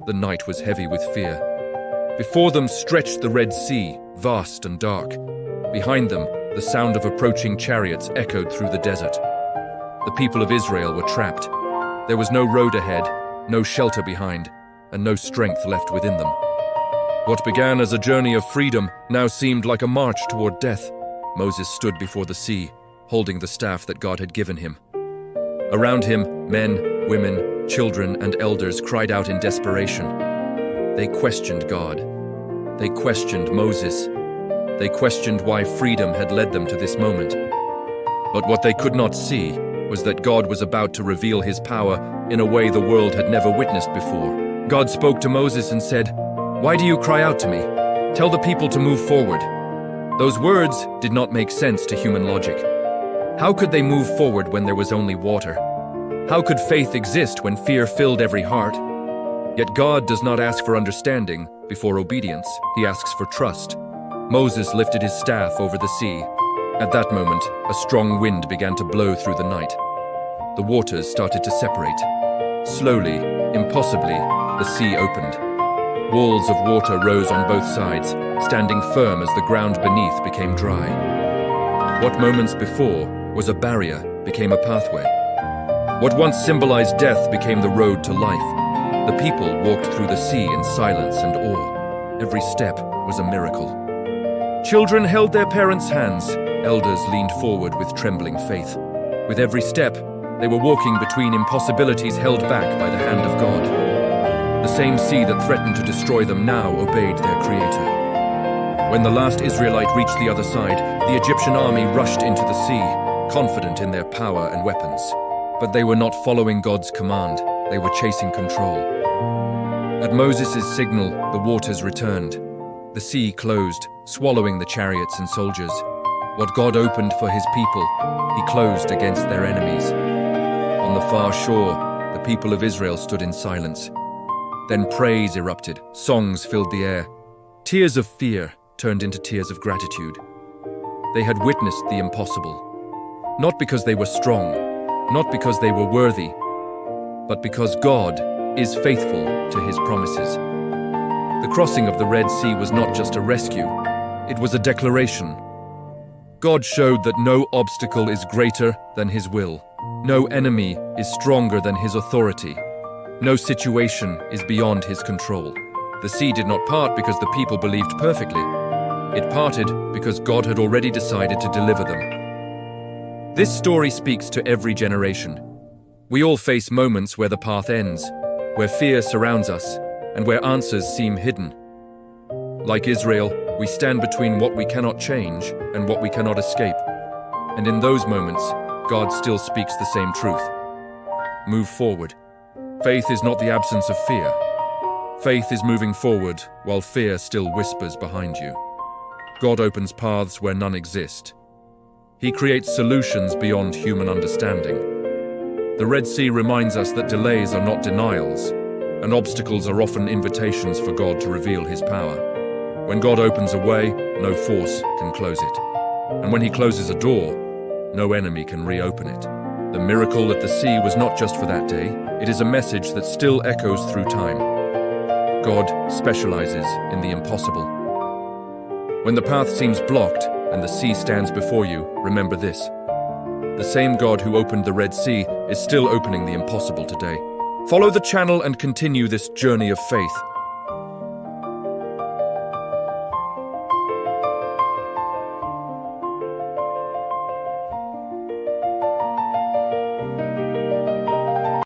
the night was heavy with fear. Before them stretched the Red Sea, vast and dark. Behind them, the sound of approaching chariots echoed through the desert. The people of Israel were trapped. There was no road ahead, no shelter behind, and no strength left within them. What began as a journey of freedom now seemed like a march toward death. Moses stood before the sea, holding the staff that God had given him. Around him, men, women, children, and elders cried out in desperation. They questioned God. They questioned Moses. They questioned why freedom had led them to this moment. But what they could not see was that God was about to reveal his power in a way the world had never witnessed before. God spoke to Moses and said, "Why do you cry out to me? Tell the people to move forward." Those words did not make sense to human logic. How could they move forward when there was only water? How could faith exist when fear filled every heart? Yet God does not ask for understanding before obedience. He asks for trust. Moses lifted his staff over the sea. At that moment, a strong wind began to blow through the night. The waters started to separate. Slowly, impossibly, the sea opened. Walls of water rose on both sides, standing firm as the ground beneath became dry. What moments before was a barrier became a pathway. What once symbolized death became the road to life. The people walked through the sea in silence and awe. Every step was a miracle. Children held their parents' hands. Elders leaned forward with trembling faith. With every step, they were walking between impossibilities held back by the hand of God. The same sea that threatened to destroy them now obeyed their Creator. When the last Israelite reached the other side, the Egyptian army rushed into the sea, confident in their power and weapons. But they were not following God's command. They were chasing control. At Moses' signal, the waters returned. The sea closed, swallowing the chariots and soldiers. What God opened for his people, he closed against their enemies. On the far shore, the people of Israel stood in silence. Then praise erupted, songs filled the air. Tears of fear turned into tears of gratitude. They had witnessed the impossible. Not because they were strong, not because they were worthy, but because God is faithful to his promises. The crossing of the Red Sea was not just a rescue, it was a declaration. God showed that no obstacle is greater than his will. No enemy is stronger than his authority. No situation is beyond his control. The sea did not part because the people believed perfectly. It parted because God had already decided to deliver them. This story speaks to every generation. We all face moments where the path ends, where fear surrounds us, and where answers seem hidden. Like Israel, we stand between what we cannot change and what we cannot escape. And in those moments, God still speaks the same truth. Move forward. Faith is not the absence of fear. Faith is moving forward while fear still whispers behind you. God opens paths where none exist. He creates solutions beyond human understanding. The Red Sea reminds us that delays are not denials, and obstacles are often invitations for God to reveal his power. When God opens a way, no force can close it. And when he closes a door, no enemy can reopen it. The miracle at the sea was not just for that day, it is a message that still echoes through time. God specializes in the impossible. When the path seems blocked and the sea stands before you, remember this. The same God who opened the Red Sea is still opening the impossible today. Follow the channel and continue this journey of faith.